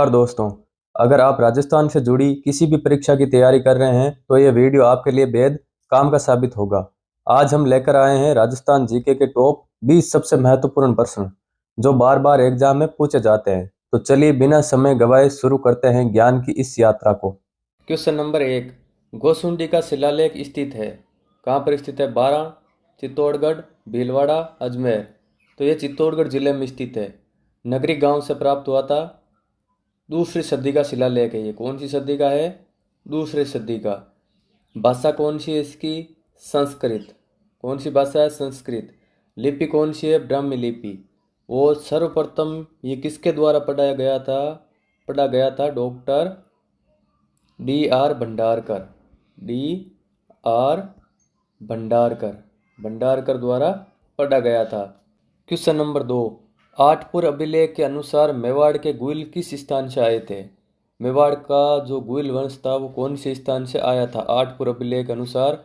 और दोस्तों, अगर आप राजस्थान से जुड़ी किसी भी परीक्षा की तैयारी कर रहे हैं तो ये वीडियो आपके लिए बेहद काम का साबित होगा। आज हम लेकर आए हैं राजस्थान जीके के टॉप 20 सबसे महत्वपूर्ण प्रश्न जो बार बार एग्जाम में पूछे जाते हैं। तो चलिए बिना समय गवाए शुरू करते हैं ज्ञान की इस यात्रा को। Question number 1। गोसुंडी का शिलालेख स्थित है। कहाँ पर स्थित है? बारां, चित्तौड़गढ़, भीलवाड़ा, अजमेर। तो ये चित्तौड़गढ़ जिले में स्थित है। नगरी गांव से प्राप्त हुआ था। दूसरी सदी का शिलालेख है। ये कौन सी सदी का है? दूसरी सदी का। भाषा कौन सी है इसकी? संस्कृत। कौन सी भाषा है? संस्कृत। लिपि कौन सी है? ब्राह्मी लिपि। और सर्वप्रथम ये किसके द्वारा पढ़ाया गया था? पढ़ा गया था doctor D.R. Bhandarkar. D.R. Bhandarkar Bhandarkar द्वारा पढ़ा गया था। Question number 2। आठपुर अभिलेख के अनुसार मेवाड़ के गुइल किस स्थान से आए थे? मेवाड़ का जो गुइल वंश था वो कौन से स्थान से आया था? आठपुर अभिलेख के अनुसार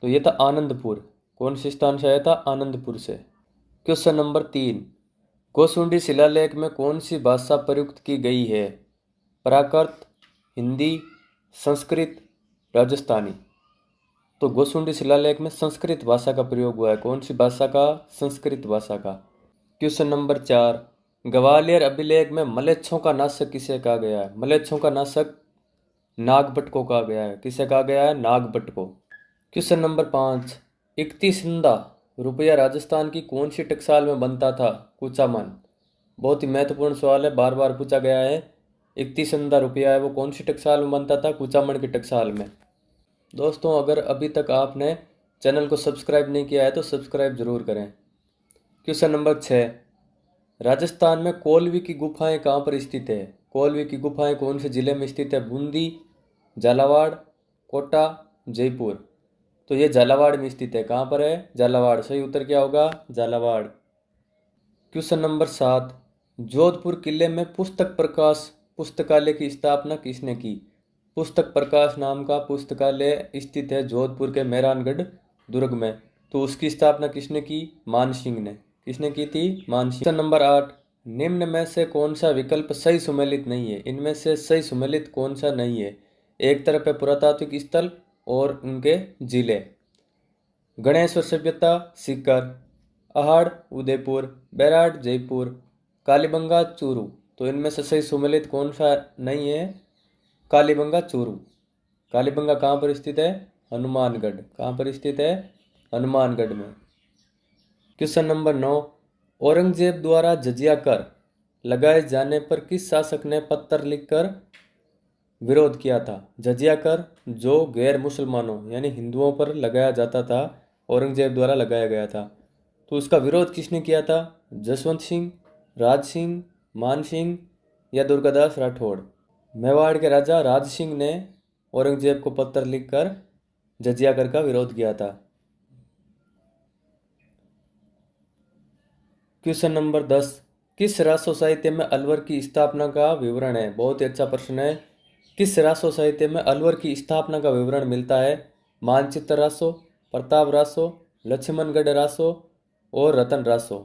तो ये था आनंदपुर। कौन से स्थान से आया था? आनंदपुर से। Question number 3। गोसुंडी शिलालेख में कौन सी भाषा प्रयुक्त की गई है? प्राकृत, हिंदी, संस्कृत, राजस्थानी। तो गोसुंडी शिलालेख में संस्कृत भाषा का प्रयोग हुआ है। कौन सी भाषा का? संस्कृत भाषा का। Question number 4। ग्वालियर अभिलेख में मलेच्छों का नाशक किसे कहा गया है? मलेच्छों का नाशक नागभट्ट को कहा गया है। किसे कहा गया है? नागभट्ट को। Question number 5। इकतीसंदा रुपया राजस्थान की कौन सी टकसाल में बनता था? कुचामन। बहुत ही महत्वपूर्ण सवाल है, बार बार पूछा गया है। इकतीसंदा रुपया है वो कौन सी टकसाल में बनता था? कुचामन की टकसाल में। दोस्तों, अगर अभी तक आपने चैनल को सब्सक्राइब नहीं किया है तो सब्सक्राइब जरूर करें। Question number 6। राजस्थान में कोलवी की गुफाएं कहाँ पर स्थित है? कोलवी की गुफाएं कौन से जिले में स्थित है? बूंदी, झालावाड़, कोटा, जयपुर। तो ये झालावाड़ में स्थित है। कहाँ पर है? झालावाड़। सही उत्तर क्या होगा? झालावाड़। Question number 7। जोधपुर किले में पुस्तक प्रकाश पुस्तकालय की स्थापना किसने की? पुस्तक प्रकाश नाम का पुस्तकालय स्थित है जोधपुर के मेहरानगढ़ दुर्ग में। तो उसकी स्थापना किसने की? मान सिंह ने। किसने की थी? मान सिंह। Question number 8। निम्न में से कौन सा विकल्प सही सुमेलित नहीं है? इनमें से सही सुमेलित कौन सा नहीं है? एक तरफ है पुरातात्विक स्थल और उनके जिले। गणेश्वर सभ्यता सीकर, अहाड़ उदयपुर, बैराट जयपुर, कालीबंगा चूरू। तो इनमें से सही सुमेलित कौन सा नहीं है? कालीबंगा चूरू। कालीबंगा कहाँ पर स्थित है? हनुमानगढ़। कहाँ पर स्थित है? हनुमानगढ़ में। Question number 9। औरंगजेब द्वारा जजिया कर लगाए जाने पर किस शासक ने पत्र लिखकर विरोध किया था? जजिया कर जो गैर मुसलमानों यानी हिंदुओं पर लगाया जाता था, औरंगजेब द्वारा लगाया गया था। तो उसका विरोध किसने किया था? जसवंत सिंह, राज सिंह, मान सिंह या दुर्गादास राठौड़। मेवाड़ के राजा राज सिंह ने औरंगजेब को पत्र लिखकर जजिया कर का विरोध किया था। Question number 10। किस रासो साहित्य में अलवर की स्थापना का विवरण है? बहुत ही अच्छा प्रश्न है। किस रासो साहित्य में अलवर की स्थापना का विवरण मिलता है? मानचित्र रासो, प्रताप रासो, लक्ष्मणगढ़ रासो और रतन रासो।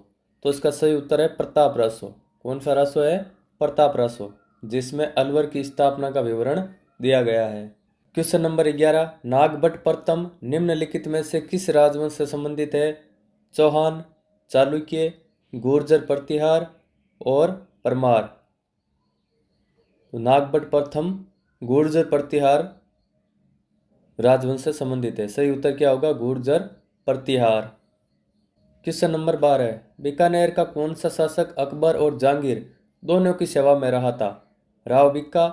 तो इसका सही उत्तर है प्रताप रासो। कौन सा रासो है? प्रताप रासो, जिसमें अलवर की स्थापना का विवरण दिया गया है। Question number 11। नागभट्ट प्रथम निम्नलिखित में से किस राजवंश से संबंधित है? चौहान, चालुक्य, गुर्जर प्रतिहार और परमार। तो नागभट्ट प्रथम गुर्जर प्रतिहार राजवंश से संबंधित है। सही उत्तर क्या होगा? गुर्जर प्रतिहार। Question number 12। बीकानेर का कौन सा शासक अकबर और जहांगीर दोनों की सेवा में रहा था? राव भिक्का,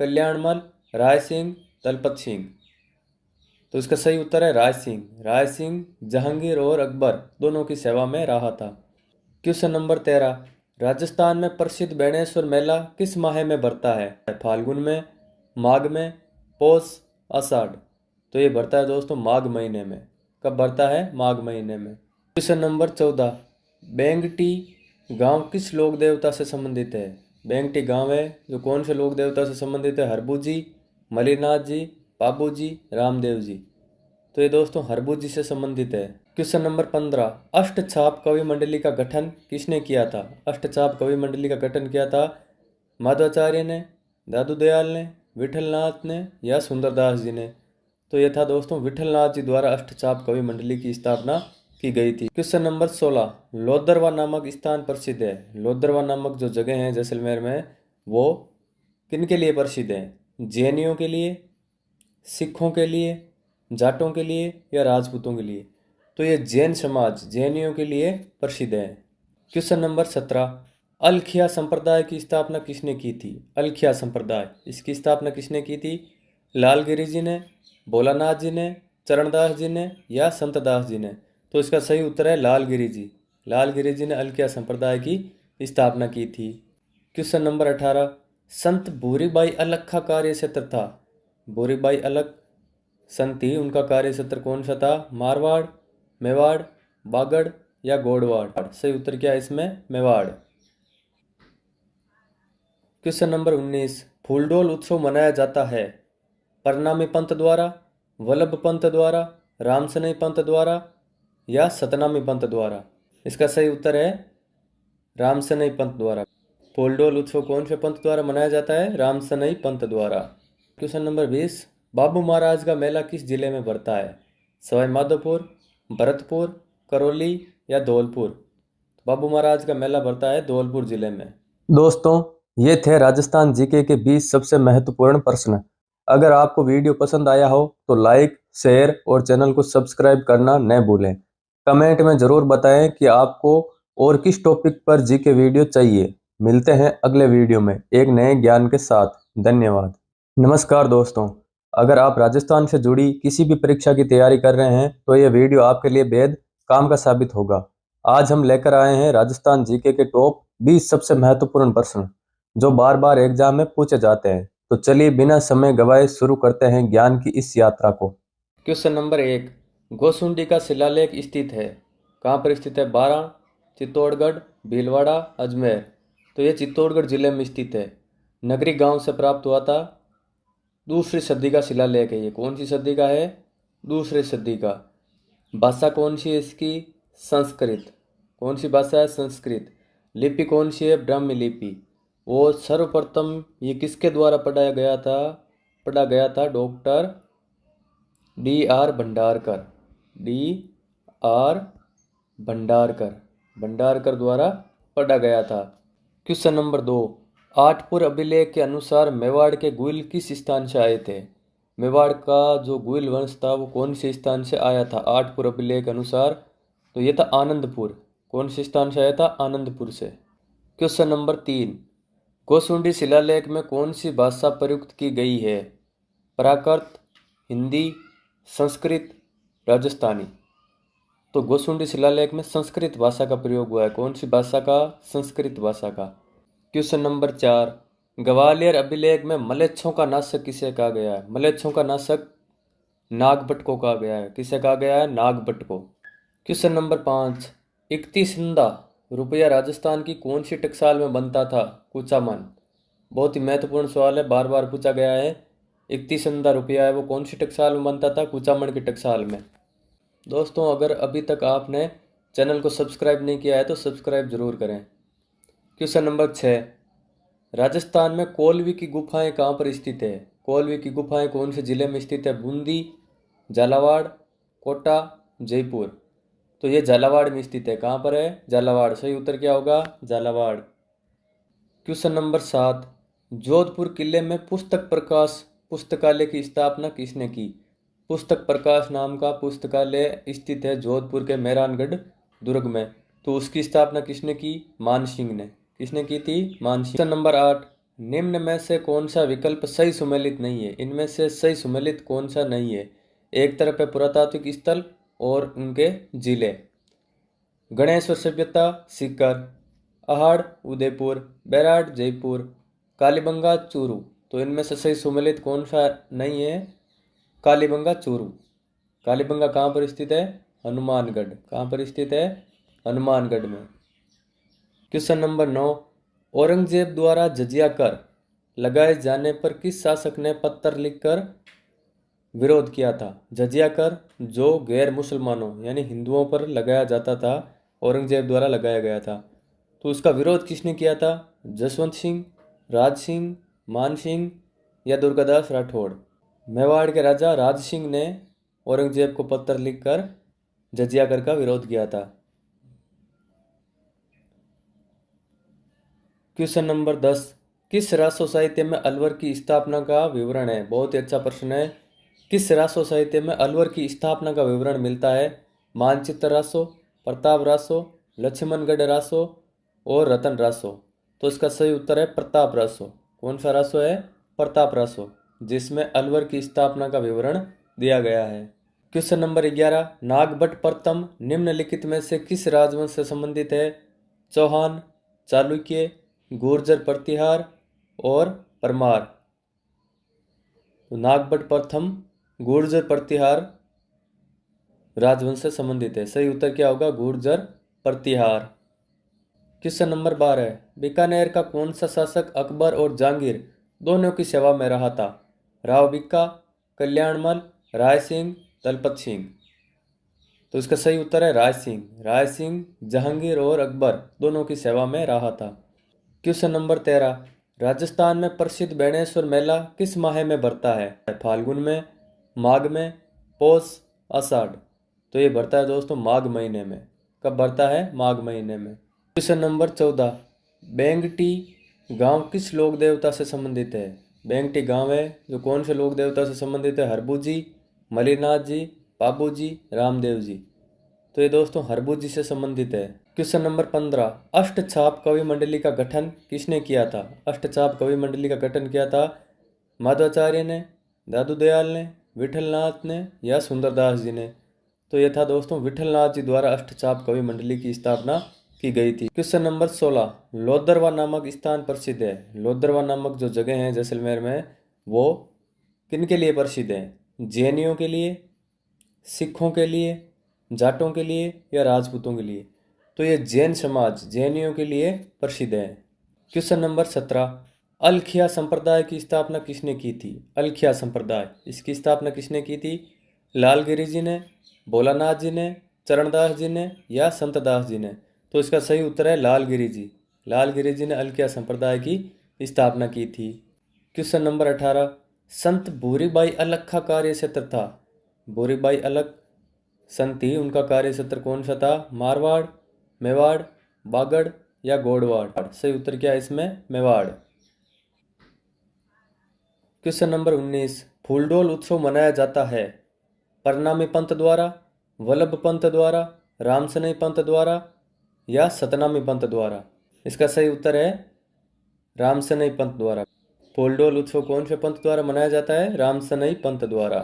कल्याणमल, राय सिंह, दलपत सिंह। तो इसका सही उत्तर है राय सिंह। राय सिंह जहांगीर और अकबर दोनों की सेवा में रहा था। Question number 13। राजस्थान में प्रसिद्ध बेणेश्वर मेला किस माह में भरता है? फाल्गुन में, माघ में, पौष, आषाढ़। तो ये भरता है दोस्तों माघ महीने में। कब भरता है? माघ महीने में। Question number 14। बेंगटी गांव किस लोक देवता से संबंधित है? बेंगटी गांव है जो कौन से लोक देवता से संबंधित है? हरबू जी, मलिनाथ जी, बाबू जी, रामदेव जी। तो ये दोस्तों हरबू जी से संबंधित है। Question number 15। अष्टछाप कवि मंडली का गठन किसने किया था? अष्टछाप कवि मंडली का गठन किया था माधवाचार्य ने, दादू दयाल ने, विठलनाथ ने या सुंदरदास जी ने? तो ये था दोस्तों विठलनाथ जी द्वारा अष्टचाप कवि मंडली की स्थापना की गई थी। क्वेश्चन नंबर 16, लोदरवा नामक स्थान प्रसिद्ध है। लोदरवा नामक जो जगह है जैसलमेर में, वो किन के लिए प्रसिद्ध है? जैनियों के लिए, सिखों के लिए, जाटों के लिए या राजपूतों के लिए? तो ये जैन समाज, जैनियों के लिए प्रसिद्ध है। क्वेश्चन नंबर 17, अलखिया संप्रदाय की स्थापना किसने की थी? अलखिया संप्रदाय, इसकी स्थापना किसने की थी? लालगिरी जी ने, भोलानाथ जी ने, चरणदास जी ने या संतदास जी ने? तो इसका सही उत्तर है लालगिरी जी। लालगिरी जी ने अलखिया संप्रदाय की स्थापना की थी। क्वेश्चन नंबर 18, संत भूरीबाई अलग का कार्य क्षेत्र था। भूरीबाई अलग संत थी, उनका कार्य क्षेत्र कौन सा था? मारवाड़, मेवाड़, बागड़ या गोड़वाड़? सही उत्तर क्या है इसमें? मेवाड़। क्वेश्चन नंबर 19, फूलडोल उत्सव मनाया जाता है परनामी पंथ द्वारा, वल्लभ पंथ द्वारा, रामसनई पंथ द्वारा या सतनामी पंथ द्वारा? इसका सही उत्तर है रामसनई पंथ द्वारा। फूलडोल उत्सव कौन से पंथ द्वारा मनाया जाता है? रामसनई पंथ द्वारा। क्वेश्चन नंबर 20, बाबू महाराज का मेला किस जिले में पड़ता है? सवाई माधोपुर, भरतपुर, करौली या धौलपुर? बाबू महाराज का मेला पड़ता है धौलपुर जिले में। दोस्तों, ये थे राजस्थान जीके के 20 सबसे महत्वपूर्ण प्रश्न। अगर आपको वीडियो पसंद आया हो तो लाइक, शेयर और चैनल को सब्सक्राइब करना न भूलें। कमेंट में जरूर बताएं कि आपको और किस टॉपिक पर जीके वीडियो चाहिए। मिलते हैं अगले वीडियो में एक नए ज्ञान के साथ। धन्यवाद। नमस्कार दोस्तों, अगर आप राजस्थान से जुड़ी किसी भी परीक्षा की तैयारी कर रहे हैं तो ये वीडियो आपके लिए बेहद काम का साबित होगा। आज हम लेकर आए हैं राजस्थान जीके के टॉप 20 सबसे महत्वपूर्ण प्रश्न जो बार बार एग्जाम में पूछे जाते हैं। तो चलिए बिना समय गवाए शुरू करते हैं ज्ञान की इस यात्रा को। क्वेश्चन नंबर 1, गोसुंडी का शिलालेख स्थित है। कहाँ पर स्थित है? बारां, चित्तौड़गढ़, भीलवाड़ा, अजमेर? तो ये चित्तौड़गढ़ जिले में स्थित है। नगरी गांव से प्राप्त हुआ था। दूसरी सदी का शिलालेख है ये। कौन सी सदी का है? दूसरी सदी का। भाषा कौन सी है इसकी? संस्कृत। कौन सी भाषा है? संस्कृत। लिपि कौन सी है? ब्राह्मी लिपि। और सर्वप्रथम ये किसके द्वारा पढ़ाया गया था? पढ़ा गया था doctor D.R. Bhandarkar. D.R. Bhandarkar द्वारा पढ़ा गया था। क्वेश्चन नंबर 2, आठपुर अभिलेख के अनुसार मेवाड़ के गुइल किस स्थान से आए थे? मेवाड़ का जो गुइल वंश था वो कौन से स्थान से आया था आठपुर अभिलेख के अनुसार? तो ये था आनंदपुर। कौन से स्थान से आया था? आनंदपुर से। क्वेश्चन नंबर 3, गोसुंडी शिलालेख में कौन सी भाषा प्रयुक्त की गई है? प्राकृत, हिंदी, संस्कृत, राजस्थानी? तो गोसुंडी शिलालेख में संस्कृत भाषा का प्रयोग हुआ है। कौन सी भाषा का? संस्कृत भाषा का। क्वेश्चन नंबर 4, ग्वालियर अभिलेख में मलेच्छों का नाशक किसे कहा गया है? मलेच्छों का नाशक नागभट्ट को कहा गया है। किसे कहा गया है? नागभट्ट को। क्वेश्चन नंबर 5, इकतीसंदा रुपया राजस्थान की कौन सी टकसाल में बनता था? कुचामन। बहुत ही महत्वपूर्ण सवाल है, बार बार पूछा गया है। इकतीसंदा रुपया है वो कौन सी टकसाल में बनता था? कुचामन की टकसाल में। दोस्तों, अगर अभी तक आपने चैनल को सब्सक्राइब नहीं किया है तो सब्सक्राइब जरूर करें। क्वेश्चन नंबर 6, राजस्थान में कोलवी की गुफाएं कहाँ पर स्थित है? कोलवी की गुफाएं कौन से जिले में स्थित है? बूंदी, झालावाड़, कोटा, जयपुर? तो ये झालावाड़ में स्थित है। कहाँ पर है? झालावाड़। सही उत्तर क्या होगा? झालावाड़। क्वेश्चन नंबर 7, जोधपुर किले में पुस्तक प्रकाश पुस्तकालय की स्थापना किसने की? पुस्तक प्रकाश नाम का पुस्तकालय स्थित है जोधपुर के मेहरानगढ़ दुर्ग में। तो उसकी स्थापना किसने की? मान सिंह ने। किसने की थी? मान सिंह। क्वेश्चन नंबर 8, निम्न में से कौन सा विकल्प सही सुमेलित नहीं है? इनमें से सही सुमेलित कौन सा नहीं है? एक तरफ है पुरातात्विक स्थल और उनके जिले। गणेश्वर सभ्यता सीकर, अहाड़ उदयपुर, बैराट जयपुर, कालीबंगा चूरू? तो इनमें से सही सुमेलित कौन सा नहीं है? कालीबंगा चूरू। कालीबंगा कहाँ पर स्थित है? हनुमानगढ़। कहाँ पर स्थित है? हनुमानगढ़ में। क्वेश्चन नंबर 9, औरंगजेब द्वारा जजिया कर लगाए जाने पर किस शासक ने पत्र लिखकर विरोध किया था? जजिया कर जो गैर मुसलमानों यानी हिंदुओं पर लगाया जाता था, औरंगजेब द्वारा लगाया गया था। तो उसका विरोध किसने किया था? जसवंत सिंह, राज सिंह, मान सिंह या दुर्गादास राठौड़। मेवाड़ के राजा राज सिंह ने औरंगजेब को पत्र लिखकर जजिया कर का विरोध किया था। क्वेश्चन नंबर 10, किस राष्ट्र साहित्य में अलवर की स्थापना का विवरण है? बहुत ही अच्छा प्रश्न है। किस राष्ट्र साहित्य में अलवर की स्थापना का विवरण मिलता है? मानचित्र रासो, प्रताप रासो, लक्ष्मणगढ़ रासो और रतन रासो। तो इसका सही उत्तर है प्रताप रासो। कौन सा रासो है? प्रताप रासो, जिसमें अलवर की स्थापना का विवरण दिया गया है। क्वेश्चन नंबर 11, नागभट्ट प्रथम निम्नलिखित में से किस राजवंश से संबंधित है? चौहान, चालुक्य, गुर्जर प्रतिहार और परमार। तो नागभट्ट प्रथम गुर्जर प्रतिहार राजवंश से संबंधित है। सही उत्तर क्या होगा? गुर्जर प्रतिहार। क्वेश्चन नंबर 12, बीकानेर का कौन सा शासक अकबर और जहांगीर दोनों की सेवा में रहा था? राव भिक्का, कल्याणमल, राय सिंह, दलपत सिंह। तो इसका सही उत्तर है राय सिंह। राय सिंह जहांगीर और अकबर दोनों की सेवा में रहा था। क्वेश्चन नंबर 13, राजस्थान में प्रसिद्ध बेणेश्वर मेला किस माह में भरता है? फाल्गुन में, माघ में, पौष, आषाढ़। तो ये भरता है दोस्तों माघ महीने में। कब भरता है? माघ महीने में। क्वेश्चन नंबर 14, बेंगटी गांव किस लोक देवता से संबंधित है? बेंगटी गांव है जो कौन से लोक देवता से संबंधित है? हरबू जी, मलिनाथ जी, बाबू जी, रामदेव जी। तो ये दोस्तों हरबू जी से संबंधित है। क्वेश्चन नंबर 15, अष्टछाप कवि मंडली का गठन किसने किया था? अष्टछाप कवि मंडली का गठन किया था माधवाचार्य ने, दादू दयाल ने, विठलनाथ ने या सुंदरदास जी ने। तो यह था दोस्तों विठलनाथ जी द्वारा अष्टछाप कवि मंडली की स्थापना की गई थी। क्वेश्चन नंबर 16, लोदरवा नामक स्थान प्रसिद्ध है। लोदरवा नामक जो जगह है जैसलमेर में, वो किन के लिए प्रसिद्ध है? जैनियों के लिए, सिखों के लिए, जाटों के लिए या राजपूतों के लिए? तो ये जैन समाज, जैनियों के लिए प्रसिद्ध है। क्वेश्चन नंबर 17, अलखिया संप्रदाय की स्थापना किसने की थी? अलखिया संप्रदाय, इसकी स्थापना किसने की थी? लालगिरी जी ने, भोलानाथ जी ने, चरणदास जी ने या संतदास जी ने। तो इसका सही उत्तर है लालगिरी जी। लालगिरी जी ने अलखिया संप्रदाय की स्थापना की थी। क्वेश्चन नंबर 18, संत भूरीबाई अलख का कार्य क्षेत्र था। भूरीबाई अलख संत थी, उनका कार्य क्षेत्र कौन सा था? मारवाड़, मेवाड़, बागड़ या गोड़वाड़। सही उत्तर क्या है इसमें? मेवाड़। क्वेश्चन नंबर 19, फूलडोल उत्सव मनाया जाता है परनामी पंथ द्वारा, वल्लभ पंथ द्वारा, रामसनई पंथ द्वारा या सतनामी पंथ द्वारा। इसका सही उत्तर है रामसनई पंथ द्वारा। फूलडोल उत्सव कौन से पंथ द्वारा मनाया जाता है? रामसनई पंथ द्वारा।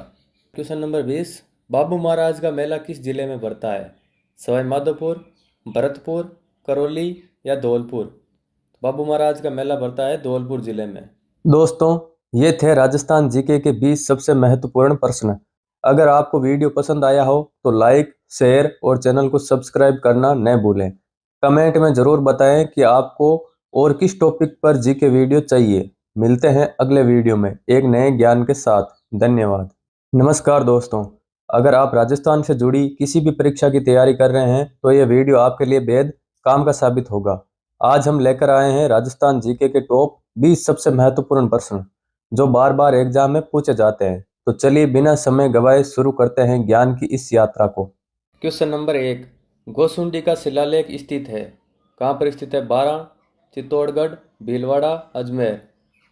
क्वेश्चन नंबर 20, बाबू महाराज का मेला किस जिले में भरता है? सवाई माधोपुर, भरतपुर, करौली या धौलपुर। बाबू महाराज का मेला भरता है धौलपुर जिले में। दोस्तों, ये थे राजस्थान जीके के 20 सबसे महत्वपूर्ण प्रश्न। अगर आपको वीडियो पसंद आया हो तो लाइक, शेयर और चैनल को सब्सक्राइब करना न भूलें। कमेंट में जरूर बताएं कि आपको और किस टॉपिक पर जीके वीडियो चाहिए। मिलते हैं अगले वीडियो में एक नए ज्ञान के साथ। धन्यवाद। नमस्कार दोस्तों, अगर आप राजस्थान से जुड़ी किसी भी परीक्षा की तैयारी कर रहे हैं तो यह वीडियो आपके लिए बेहद काम का साबित होगा। आज हम लेकर आए हैं राजस्थान जीके के टॉप 20 सबसे महत्वपूर्ण प्रश्न जो बार बार एग्जाम में पूछे जाते हैं। तो चलिए बिना समय गवाए शुरू करते हैं ज्ञान की इस यात्रा को। क्वेश्चन नंबर 1, गोसुंडी का शिलालेख स्थित है। कहाँ पर स्थित है? बारां, चित्तौड़गढ़, भीलवाड़ा, अजमेर।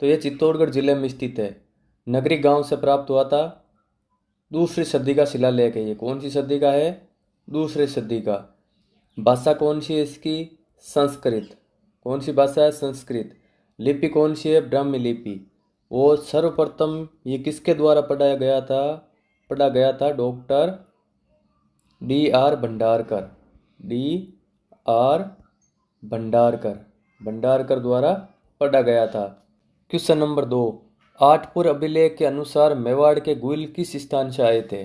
तो यह चित्तौड़गढ़ जिले में स्थित है। नगरी गांव से प्राप्त हुआ था। दूसरी सदी का शिलालेख है। ये कौन सी सदी का है? दूसरी सदी का। भाषा कौन सी है इसकी? संस्कृत। कौन सी भाषा है? संस्कृत। लिपि कौन सी है? ब्राह्मी लिपि। और सर्वप्रथम ये किसके द्वारा पढ़ाया गया था? पढ़ा गया था doctor D.R. Bhandarkar. D.R. Bhandarkar द्वारा पढ़ा गया था। क्वेश्चन नंबर 2, आठपुर अभिलेख के अनुसार मेवाड़ के गुइल किस स्थान से आए थे?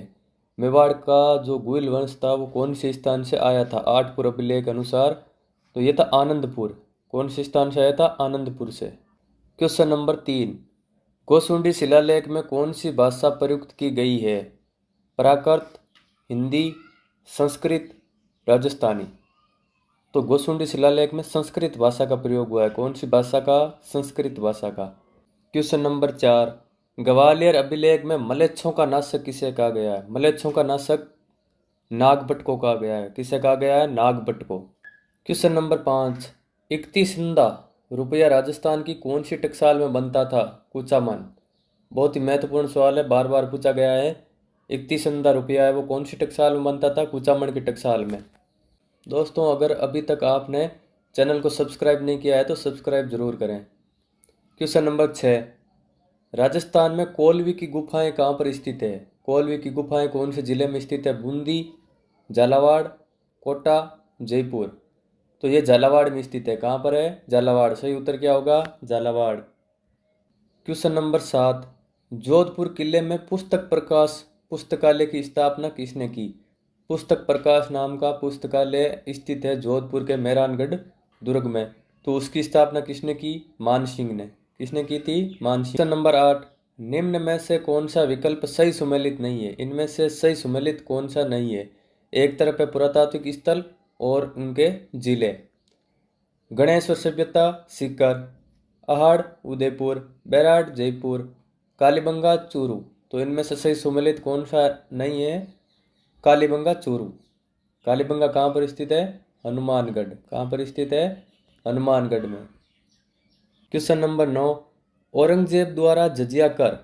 मेवाड़ का जो गुइल वंश था वो कौन से स्थान से आया था? आठपुर अभिलेख के अनुसार तो ये था आनंदपुर। कौन से स्थान से आया था? आनंदपुर से। क्वेश्चन नंबर 3, गोसुंडी शिलालेख में कौन सी भाषा प्रयुक्त की गई है? प्राकृत, हिंदी, संस्कृत, राजस्थानी। तो गोसुंडी शिलालेख में संस्कृत भाषा का प्रयोग हुआ है। कौन सी भाषा का? संस्कृत भाषा का। क्वेश्चन नंबर 4, ग्वालियर अभिलेख में म्लेच्छों का नाशक किसे कहा गया है? म्लेच्छों का नाशक नागभट्ट को कहा गया है। किसे कहा गया है? नागभट्ट को। क्वेश्चन नंबर 5, इकतीसंदा रुपया राजस्थान की कौन सी टकसाल में बनता था? कुचामन। बहुत ही महत्वपूर्ण सवाल है, बार बार पूछा गया है। इकतीसंदा रुपया है वो कौन सी टकसाल में बनता था? कुचामन की टकसाल में। दोस्तों, अगर अभी तक आपने चैनल को सब्सक्राइब नहीं किया है तो सब्सक्राइब जरूर करें। क्वेश्चन नंबर 6, राजस्थान में कोलवी की गुफाएं कहाँ पर स्थित है? कोलवी की गुफाएं कौन से जिले में स्थित है? बूंदी, झालावाड़, कोटा, जयपुर। तो ये झालावाड़ में स्थित है। कहाँ पर है? झालावाड़। सही उत्तर क्या होगा? झालावाड़। क्वेश्चन नंबर 7, जोधपुर किले में पुस्तक प्रकाश पुस्तकालय की स्थापना किसने की? पुस्तक प्रकाश नाम का पुस्तकालय स्थित है जोधपुर के मेहरानगढ़ दुर्ग में। तो उसकी स्थापना किसने की? मान सिंह ने। किसने की थी? मान सिंह। क्वेश्चन नंबर 8, निम्न में से कौन सा विकल्प सही सुमेलित नहीं है? इनमें से सही सुमेलित कौन सा नहीं है? एक तरफ है पुरातात्विक स्थल और उनके जिले। गणेश्वर सभ्यता सीकर, अहाड़ उदयपुर, बैराट जयपुर, कालीबंगा चूरू। तो इनमें से सही सुमेलित कौन सा नहीं है? कालीबंगा चूरू। कालीबंगा कहाँ पर स्थित है? हनुमानगढ़। कहाँ पर स्थित है? हनुमानगढ़ में। क्वेश्चन नंबर 9, औरंगजेब द्वारा जजिया कर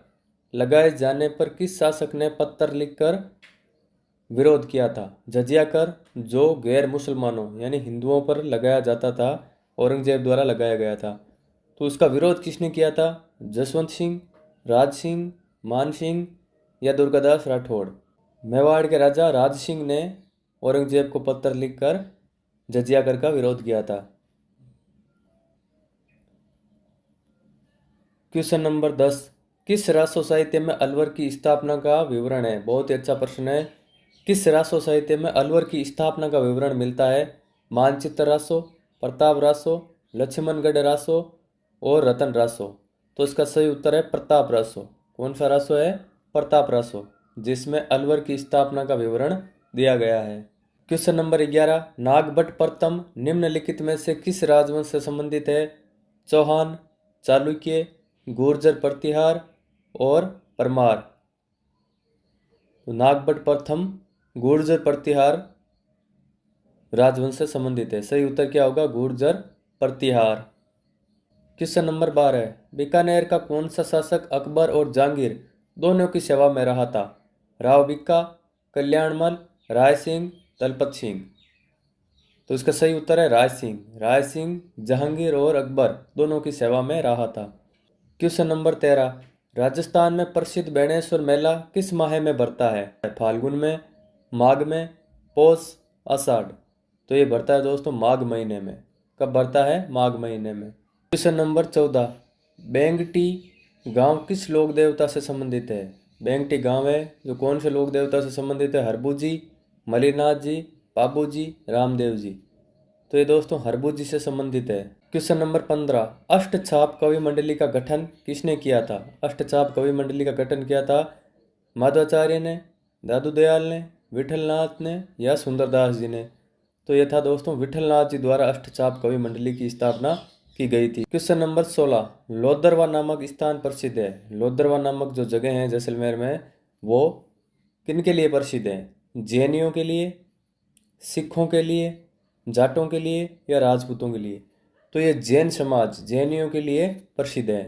लगाए जाने पर किस शासक ने पत्र लिखकर विरोध किया था? जजिया कर जो गैर मुसलमानों यानी हिंदुओं पर लगाया जाता था, औरंगजेब द्वारा लगाया गया था। तो उसका विरोध किसने किया था? जसवंत सिंह, राज सिंह, मान सिंह या दुर्गादास राठौड़। मेवाड़ के राजा राज सिंह ने औरंगजेब को पत्र लिखकर जजिया कर का विरोध किया था। क्वेश्चन नंबर 10, किस रासो साहित्य में अलवर की स्थापना का विवरण है? बहुत ही अच्छा प्रश्न है। किस रासो साहित्य में अलवर की स्थापना का विवरण मिलता है? मानचित्र रासो, प्रताप रासो, लक्ष्मणगढ़ रासो और रतन रासो। तो इसका सही उत्तर है प्रताप रासो। कौन सा रासो है? प्रताप रासो, जिसमें अलवर की स्थापना का विवरण दिया गया है। क्वेश्चन नंबर 11, नागभट्ट प्रथम निम्नलिखित में से किस राजवंश से संबंधित है? चौहान, चालुक्य, गुर्जर प्रतिहार और परमार। तो नागभट्ट प्रथम गुर्जर प्रतिहार राजवंश से संबंधित है। सही उत्तर क्या होगा? गुर्जर प्रतिहार। क्वेश्चन नंबर 12, बीकानेर का कौन सा शासक अकबर और जहांगीर दोनों की सेवा में रहा था? राव भिक्का, कल्याणमल, राय सिंह, दलपत सिंह। तो इसका सही उत्तर है राय सिंह। राय सिंह जहांगीर और अकबर दोनों की सेवा में रहा था। क्वेश्चन नंबर 13, राजस्थान में प्रसिद्ध बेणेश्वर मेला किस माह में भरता है? फाल्गुन में, माघ में, पौष, आषाढ़। तो ये भरता है दोस्तों माघ महीने में। कब भरता है? माघ महीने में। क्वेश्चन नंबर 14, बेंगटी गांव किस लोक देवता से संबंधित है? बेंगटी गांव है जो कौन से लोक देवता से संबंधित है? हरबू जी, मलिनाथ जी, बाबू जी, रामदेव जी। तो ये दोस्तों हरबू जी से संबंधित है। क्वेश्चन नंबर 15, अष्टछाप कवि मंडली का गठन किसने किया था? अष्टछाप कवि मंडली का गठन किया था माधवाचार्य ने, दादू दयाल ने, विठलनाथ ने या सुंदरदास जी ने। तो यह था दोस्तों विठलनाथ जी द्वारा अष्टछाप कवि मंडली की स्थापना की गई थी। क्वेश्चन नंबर 16, लोदरवा नामक स्थान प्रसिद्ध है। लोदरवा नामक जो जगह है जैसलमेर में, वो किन के लिए प्रसिद्ध है? जैनियों के लिए, सिखों के लिए, जाटों के लिए या राजपूतों के लिए? तो ये जैन समाज, जैनियों के लिए प्रसिद्ध है।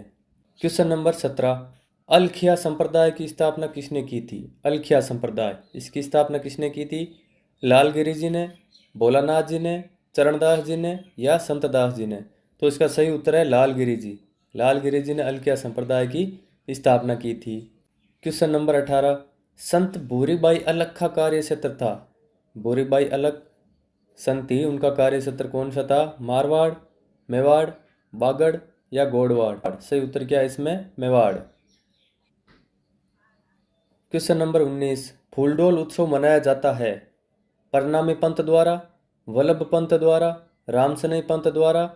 क्वेश्चन नंबर 17, अलखिया संप्रदाय की स्थापना किसने की थी? अलखिया संप्रदाय, इसकी स्थापना किसने की थी? लालगिरी जी ने, भोलानाथ जी ने, चरणदास जी ने या संतदास जी ने? तो इसका सही उत्तर है लालगिरी जी। लालगिरी जी ने अलखिया संप्रदाय की स्थापना की थी। क्वेश्चन नंबर 18, संत भूरीबाई अलख का कार्य क्षेत्र था। भूरीबाई अलख संत थी, उनका कार्य क्षेत्र कौन सा था? मारवाड़, मेवाड़, बागड़ या गोड़वाड़। सही उत्तर क्या है इसमें? मेवाड़। क्वेश्चन नंबर 19, फूलडोल उत्सव मनाया जाता है परनामी पंथ द्वारा, वल्लभ पंथ द्वारा, रामसनई पंथ द्वारा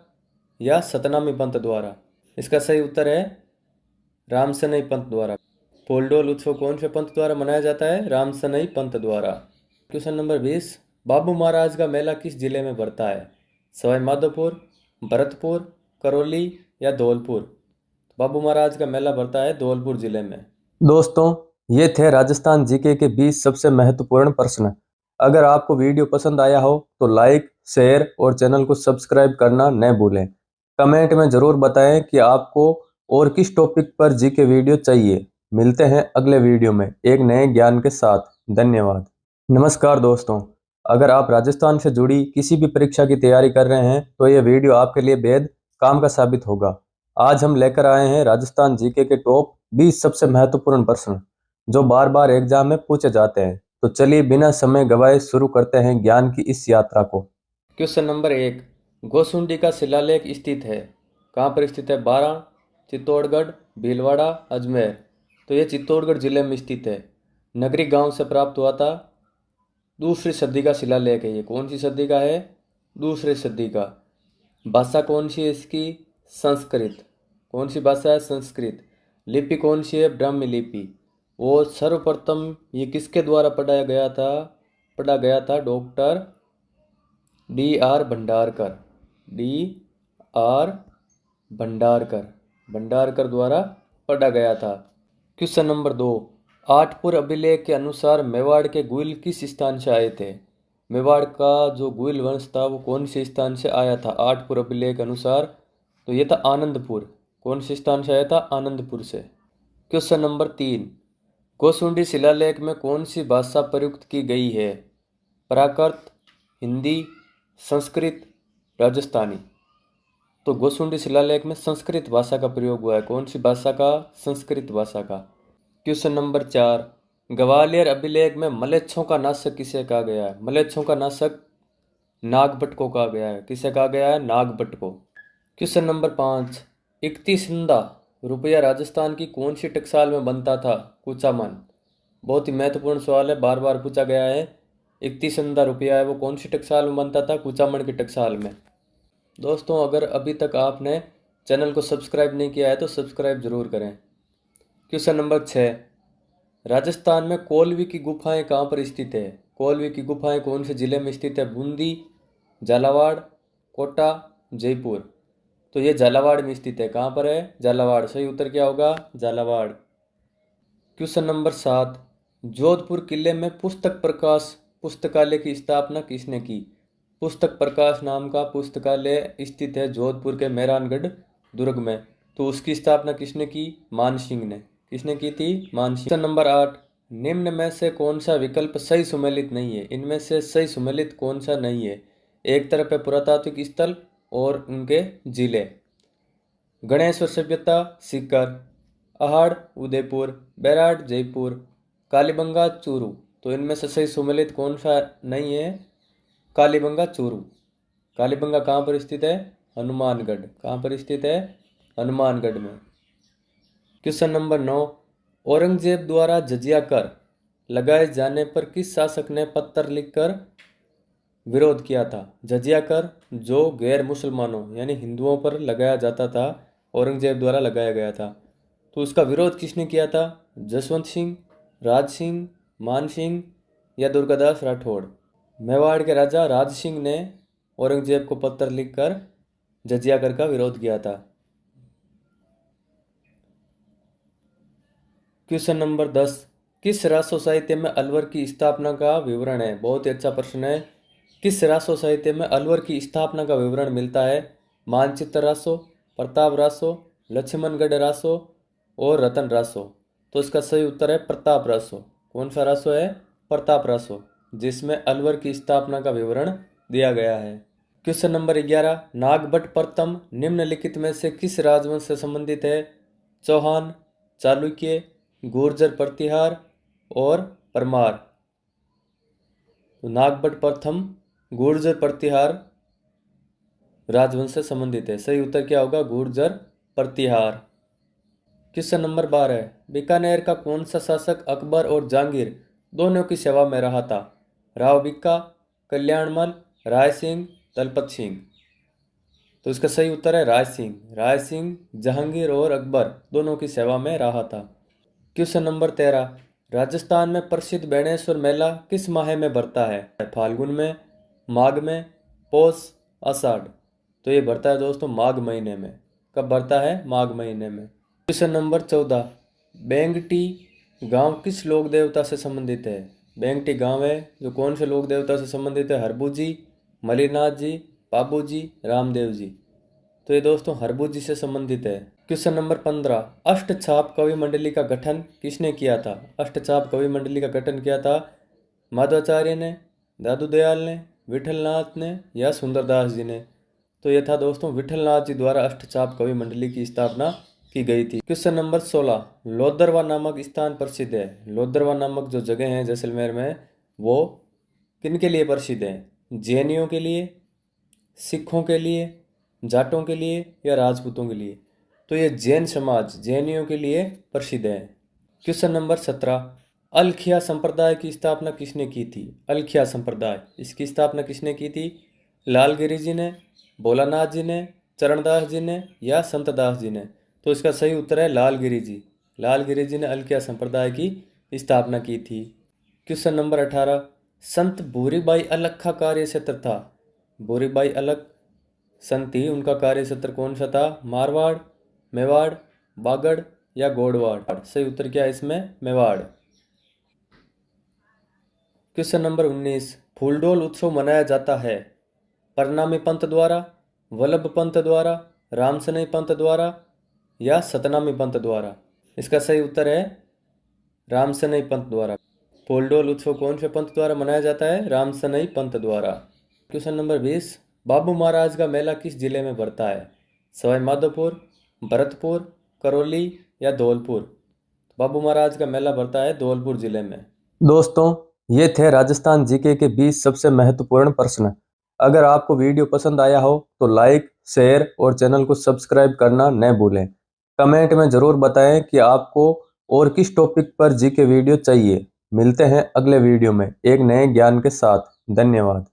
या सतनामी पंथ द्वारा? इसका सही उत्तर है रामसनई पंथ द्वारा। फूलडोल उत्सव कौन से पंथ द्वारा मनाया जाता है? रामसनई पंथ द्वारा। क्वेश्चन नंबर 20, बाबू महाराज का मेला किस जिले में भरता है? सवाई माधोपुर, भरतपुर, करौली या धौलपुर? बाबू महाराज का मेला भरता है धौलपुर जिले में। दोस्तों, ये थे राजस्थान जीके के 20 सबसे महत्वपूर्ण प्रश्न। अगर आपको वीडियो पसंद आया हो तो लाइक, शेयर और चैनल को सब्सक्राइब करना न भूलें। कमेंट में जरूर बताएं कि आपको और किस टॉपिक पर जीके वीडियो चाहिए। मिलते हैं अगले वीडियो में एक नए ज्ञान के साथ। धन्यवाद। नमस्कार दोस्तों, अगर आप राजस्थान से जुड़ी किसी भी परीक्षा की तैयारी कर रहे हैं तो यह वीडियो आपके लिए बेहद काम का साबित होगा। आज हम लेकर आए हैं राजस्थान जीके के टॉप 20 सबसे महत्वपूर्ण प्रश्न जो बार बार एग्जाम में पूछे जाते हैं। तो चलिए बिना समय गवाए शुरू करते हैं ज्ञान की इस यात्रा को। क्वेश्चन नंबर 1, गोसुंडी का शिलालेख स्थित है। कहाँ पर स्थित है? बारां, चित्तौड़गढ़, भीलवाड़ा, अजमेर? तो यह चित्तौड़गढ़ जिले में स्थित है। नगरी गांव से प्राप्त हुआ था। दूसरी सदी का शिलालेख है। ये कौन सी सदी का है? दूसरी सदी का। भाषा कौन सी है इसकी? संस्कृत। कौन सी भाषा है? संस्कृत। लिपि कौन सी है? ब्राह्मी लिपि। और सर्वप्रथम ये किसके द्वारा पढ़ाया गया था? पढ़ा गया था doctor D.R. Bhandarkar. D.R. Bhandarkar द्वारा पढ़ा गया था। क्वेश्चन नंबर 2, आठपुर अभिलेख के अनुसार मेवाड़ के गुइल किस स्थान से आए थे? मेवाड़ का जो गुइल वंश था वो कौन से स्थान से आया था आठपुर अभिलेख के अनुसार? तो ये था आनंदपुर। कौन से स्थान से आया था? आनंदपुर से। क्वेश्चन नंबर 3, गोसुंडी शिलालेख में कौन सी भाषा प्रयुक्त की गई है? प्राकृत, हिंदी, संस्कृत, राजस्थानी? तो गोसुंडी शिलालेख में संस्कृत भाषा का प्रयोग हुआ है। कौन सी भाषा का? संस्कृत भाषा का। क्वेश्चन नंबर 4, ग्वालियर अभिलेख में मलेच्छों का नाशक किसे कहा गया है? मलेच्छों का नाशक नागभट्ट को कहा गया है। किसे कहा गया है? नागभट्ट को। क्वेश्चन नंबर 5, इकतीसंदा रुपया राजस्थान की कौन सी टकसाल में बनता था? कुचामन। बहुत ही महत्वपूर्ण सवाल है, बार बार पूछा गया है। इकतीसंदा रुपया है वो कौन सी टकसाल में बनता था? कुचामन की टकसाल में। दोस्तों, अगर अभी तक आपने चैनल को सब्सक्राइब नहीं किया है तो सब्सक्राइब जरूर करें। क्वेश्चन नंबर 6, राजस्थान में कोलवी की गुफाएं कहाँ पर स्थित है? कोलवी की गुफाएं कौन से जिले में स्थित है? बूंदी, झालावाड़, कोटा, जयपुर? तो ये झालावाड़ में स्थित है। कहाँ पर है? झालावाड़। सही उत्तर क्या होगा? झालावाड़। क्वेश्चन नंबर 7, जोधपुर किले में पुस्तक प्रकाश पुस्तकालय की स्थापना किसने की? पुस्तक प्रकाश नाम का पुस्तकालय स्थित है जोधपुर के मेहरानगढ़ दुर्ग में। तो उसकी स्थापना किसने की? मान सिंह ने। किसने की थी? मान सिंह। क्वेश्चन नंबर 8, निम्न में से कौन सा विकल्प सही सुमेलित नहीं है? इनमें से सही सुमेलित कौन सा नहीं है? एक तरफ है पुरातात्विक स्थल और उनके जिले। गणेश्वर सभ्यता सीकर, अहाड़ उदयपुर, बैराट जयपुर, कालीबंगा चूरू? तो इनमें से सही सुमेलित कौन सा नहीं है? कालीबंगा चूरू। कालीबंगा कहाँ पर स्थित है? हनुमानगढ़। कहाँ पर स्थित है? हनुमानगढ़ में। क्वेश्चन नंबर 9, औरंगजेब द्वारा जजिया कर लगाए जाने पर किस शासक ने पत्र लिखकर विरोध किया था? जजिया कर जो गैर मुसलमानों यानी हिंदुओं पर लगाया जाता था, औरंगजेब द्वारा लगाया गया था। तो उसका विरोध किसने किया था? जसवंत सिंह, राज सिंह, मान सिंह या दुर्गादास राठौड़? मेवाड़ के राजा राज सिंह ने औरंगजेब को पत्र लिखकर जजिया कर का विरोध किया था। क्वेश्चन नंबर 10, किस रासो साहित्य में अलवर की स्थापना का विवरण है? बहुत ही अच्छा प्रश्न है। किस रासो साहित्य में अलवर की स्थापना का विवरण मिलता है? मानचित्र रासो, प्रताप रासो, लक्ष्मणगढ़ रासो और रतन रासो? तो इसका सही उत्तर है प्रताप रासो। कौन सा रासो है? प्रताप रासो, जिसमें अलवर की स्थापना का विवरण दिया गया है। क्वेश्चन नंबर 11, नागभट्ट प्रथम निम्नलिखित में से किस राजवंश से संबंधित है? चौहान, चालुक्य, गुर्जर प्रतिहार और परमार? तो नागभट्ट प्रथम गुर्जर प्रतिहार राजवंश से संबंधित है। सही उत्तर क्या होगा? गुर्जर प्रतिहार। क्वेश्चन नंबर 12, बीकानेर का कौन सा शासक अकबर और जहांगीर दोनों की सेवा में रहा था? राव भिक्का, कल्याणमल, राय सिंह, दलपत सिंह? तो इसका सही उत्तर है राय सिंह। राय सिंह जहांगीर और अकबर दोनों की सेवा में रहा था। क्वेश्चन नंबर 13, राजस्थान में प्रसिद्ध बेणेश्वर मेला किस माह में भरता है? फाल्गुन में, माघ में, पौष, आषाढ़, तो ये बढ़ता है दोस्तों माघ महीने में। कब बढ़ता है? माघ महीने में। क्वेश्चन नंबर 14, बेंगटी गांव किस लोक देवता से संबंधित है? बेंगटी गांव है जो कौन से लोक देवता से संबंधित है? हरबू जी, मलिनाथ जी, बाबू जी, रामदेव जी। तो ये दोस्तों हरबू जी से संबंधित है। क्वेश्चन नंबर 15, अष्टछाप कवि मंडली का गठन किसने किया था? अष्टछाप कवि मंडली का गठन किया था माधवाचार्य ने, दादू दयाल ने, विठलनाथ ने या सुंदरदास जी ने? तो यह था दोस्तों विठलनाथ जी द्वारा अष्टचाप कवि मंडली की स्थापना की गई थी। क्वेश्चन नंबर 16, लोदरवा नामक स्थान प्रसिद्ध है। लोदरवा नामक जो जगह है जैसलमेर में, वो किन के लिए प्रसिद्ध है? जैनियों के लिए, सिखों के लिए, जाटों के लिए या राजपूतों के लिए? तो ये जैन समाज, जैनियों के लिए प्रसिद्ध है। क्वेश्चन नंबर 17, अलखिया संप्रदाय की स्थापना किसने की थी? अलखिया संप्रदाय, इसकी स्थापना किसने की थी? लालगिरी जी ने, भोलानाथ जी ने, चरणदास जी ने या संतदास जी ने? तो इसका सही उत्तर है लालगिरी जी। लालगिरी जी ने अलखिया संप्रदाय की स्थापना की थी। क्वेश्चन नंबर 18, संत भूरीबाई अलख का कार्य क्षेत्र था। भूरीबाई अलख संत थी, उनका कार्य क्षेत्र कौन सा था? मारवाड़, मेवाड़, बागड़ या गोड़वाड़? सही उत्तर क्या है इसमें? मेवाड़। क्वेश्चन नंबर 19, फूलडोल उत्सव मनाया जाता है परनामी पंथ द्वारा, वल्लभ पंथ द्वारा, रामसनई पंथ द्वारा या सतनामी पंथ द्वारा? इसका सही उत्तर है रामसनई पंथ द्वारा। फूलडोल उत्सव कौन से पंथ द्वारा मनाया जाता है? रामसनई पंथ द्वारा। क्वेश्चन नंबर 20, बाबू महाराज का मेला किस जिले में बढ़ता है? सवाई माधोपुर, भरतपुर, करौली या धौलपुर? बाबू महाराज का मेला बढ़ता है धौलपुर जिले में। दोस्तों, ये थे राजस्थान जीके के 20 सबसे महत्वपूर्ण प्रश्न। अगर आपको वीडियो पसंद आया हो तो लाइक, शेयर और चैनल को सब्सक्राइब करना न भूलें। कमेंट में ज़रूर बताएं कि आपको और किस टॉपिक पर जीके वीडियो चाहिए। मिलते हैं अगले वीडियो में एक नए ज्ञान के साथ। धन्यवाद।